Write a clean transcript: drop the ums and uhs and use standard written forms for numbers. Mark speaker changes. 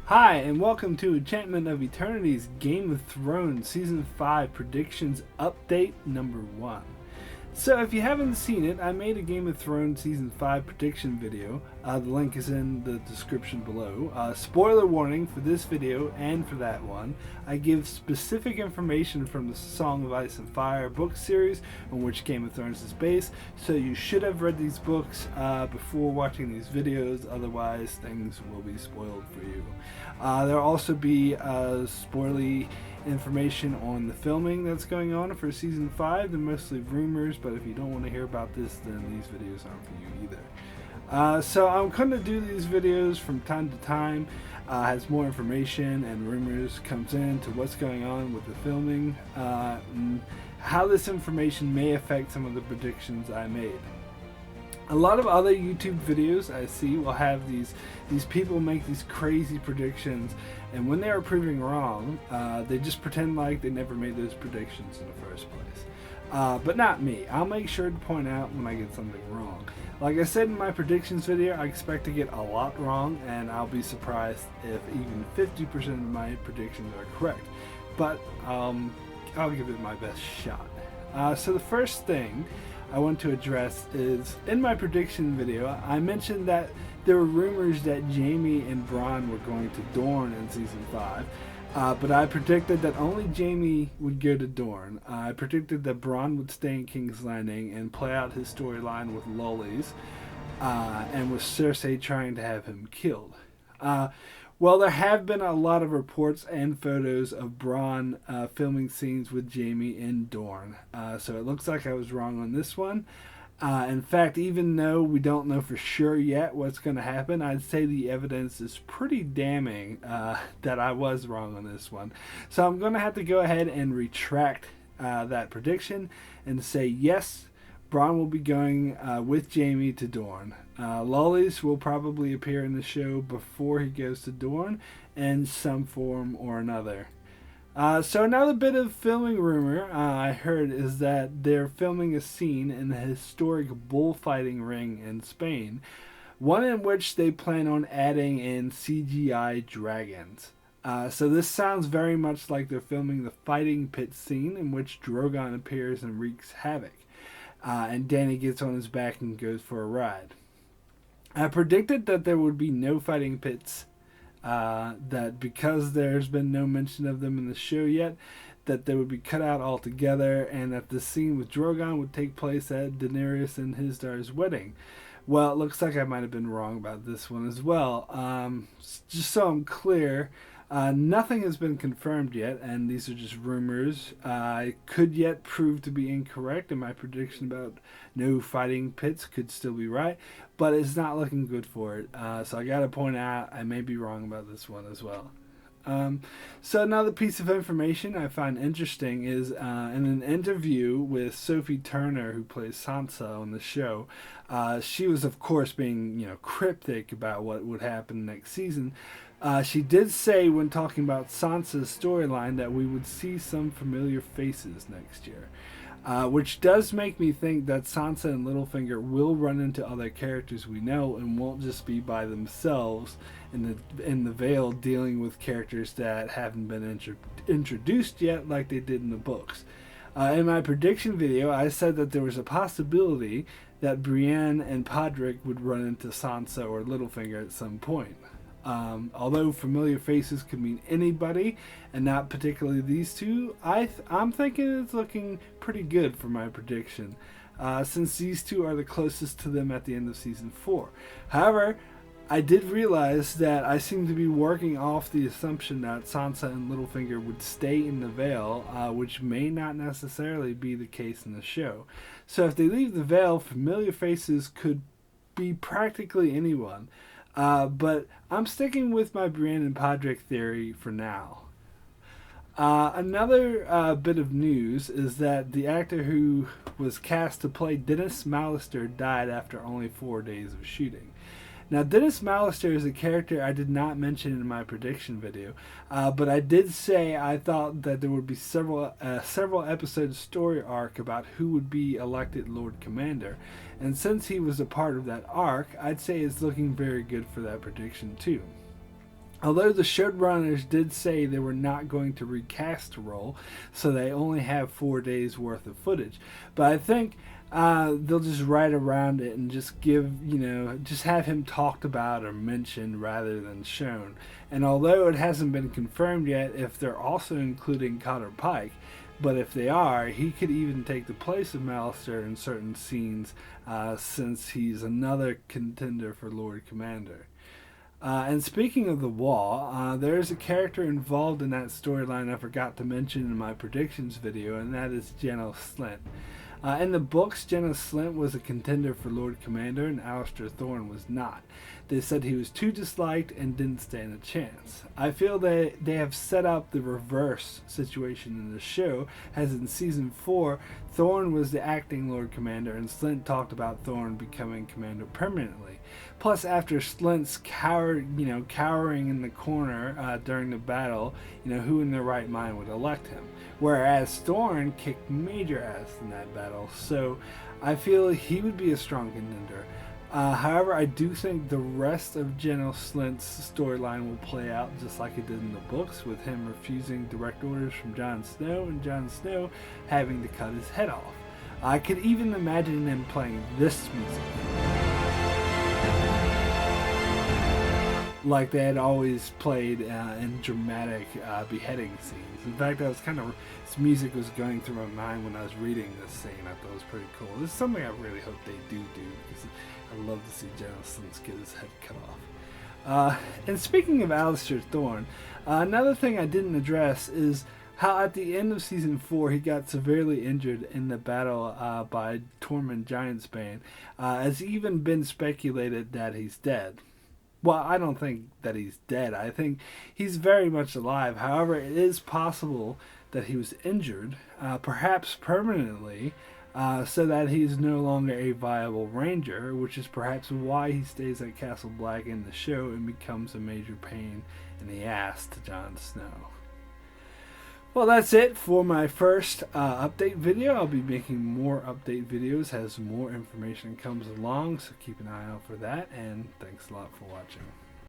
Speaker 1: Hi, and welcome to Enchantment of Eternity's Game of Thrones Season 5 Predictions Update number 1. So if you haven't seen it, I made a Game of Thrones Season 5 prediction video. The link is in the description below. Spoiler warning for this video and for that one. I give specific information from the Song of Ice and Fire book series on which Game of Thrones is based, so you should have read these books before watching these videos, otherwise things will be spoiled for you. There'll also be spoilery information on the filming that's going on for Season 5. They're mostly rumors, but if you don't want to hear about this, then these videos aren't for you either. So I'm going to do these videos from time to time as more information and rumors comes in to what's going on with the filming, and how this information may affect some of the predictions I made. A lot of other YouTube videos I see will have these people make these crazy predictions, and when they are proving wrong, they just pretend like they never made those predictions in the first place. But not me. I'll make sure to point out when I get something wrong. Like I said in my predictions video, I expect to get a lot wrong, and I'll be surprised if even 50% of my predictions are correct. But I'll give it my best shot. So the first thing I want to address is, in my prediction video, I mentioned that there were rumors that Jaime and Bronn were going to Dorne in Season 5, but I predicted that only Jaime would go to Dorne. I predicted that Bronn would stay in King's Landing and play out his storyline with Lollies, and with Cersei trying to have him killed. Well, there have been a lot of reports and photos of Bronn filming scenes with Jaime in Dorne. So it looks like I was wrong on this one. In fact, even though we don't know for sure yet what's going to happen, I'd say the evidence is pretty damning that I was wrong on this one. So I'm going to have to go ahead and retract that prediction and say yes, Bronn will be going with Jaime to Dorne. Lollies will probably appear in the show before he goes to Dorne in some form or another. So another bit of filming rumor I heard is that they're filming a scene in the historic bullfighting ring in Spain, one in which they plan on adding in CGI dragons. So this sounds very much like they're filming the fighting pit scene in which Drogon appears and wreaks havoc. And Dany gets on his back and goes for a ride. I predicted that there would be no fighting pits, that because there's been no mention of them in the show yet, that they would be cut out altogether, and that the scene with Drogon would take place at Daenerys and Hizdar's wedding. Well, it looks like I might have been wrong about this one as well. Just so I'm clear, nothing has been confirmed yet, and these are just rumors. I could yet prove to be incorrect, and my prediction about no fighting pits could still be right, but it's not looking good for it. So I gotta point out I may be wrong about this one as well. So another piece of information I find interesting is in an interview with Sophie Turner, who plays Sansa on the show. She was, of course, being cryptic about what would happen next season. She did say, when talking about Sansa's storyline, that we would see some familiar faces next year, which does make me think that Sansa and Littlefinger will run into other characters we know and won't just be by themselves in the Vale dealing with characters that haven't been introduced yet like they did in the books. In my prediction video, I said that there was a possibility that Brienne and Podrick would run into Sansa or Littlefinger at some point. Although familiar faces could mean anybody, and not particularly these two, I'm thinking it's looking pretty good for my prediction, since these two are the closest to them at the end of Season 4. However, I did realize that I seem to be working off the assumption that Sansa and Littlefinger would stay in the Vale, which may not necessarily be the case in the show. So if they leave the Vale, familiar faces could be practically anyone. But I'm sticking with my Brienne and Podrick theory for now. Another bit of news is that the actor who was cast to play Dennis Mallister died after only 4 days of shooting. Now, Dennis Mallister is a character I did not mention in my prediction video, but I did say I thought that there would be several episode story arc about who would be elected Lord Commander, and since he was a part of that arc, I'd say it's looking very good for that prediction too. Although the showrunners did say they were not going to recast the role, so they only have 4 days worth of footage. But I think they'll just write around it and just just have him talked about or mentioned rather than shown. And although it hasn't been confirmed yet if they're also including Cotter Pike, but if they are, he could even take the place of Alliser in certain scenes, since he's another contender for Lord Commander. And speaking of the Wall, there's a character involved in that storyline I forgot to mention in my predictions video, and that is Janos Slynt. In the books, Janos Slynt was a contender for Lord Commander, and Alliser Thorne was not. They said he was too disliked and didn't stand a chance. I feel they have set up the reverse situation in the show, as in Season 4, Thorne was the acting Lord Commander, and Slynt talked about Thorne becoming Commander permanently. Plus, after Slynt's cowering in the corner during the battle, who in their right mind would elect him? Whereas Thorne kicked major ass in that battle, so I feel he would be a strong contender. However, I do think the rest of Janos Slynt's storyline will play out just like it did in the books, with him refusing direct orders from Jon Snow and Jon Snow having to cut his head off. I could even imagine him playing this music, like they had always played in dramatic beheading scenes. In fact, this music was going through my mind when I was reading this scene. I thought it was pretty cool. This is something I really hope they do, because I love to see Janos Slynt get his head cut off. And speaking of Alliser Thorne, another thing I didn't address is how at the end of Season 4 he got severely injured in the battle by Tormund Giantsbane. It's even been speculated that he's dead. Well, I don't think that he's dead. I think he's very much alive. However, it is possible that he was injured, perhaps permanently, so that he's no longer a viable ranger, which is perhaps why he stays at Castle Black in the show and becomes a major pain in the ass to Jon Snow. Well, that's it for my first update video. I'll be making more update videos as more information comes along, so keep an eye out for that, and thanks a lot for watching.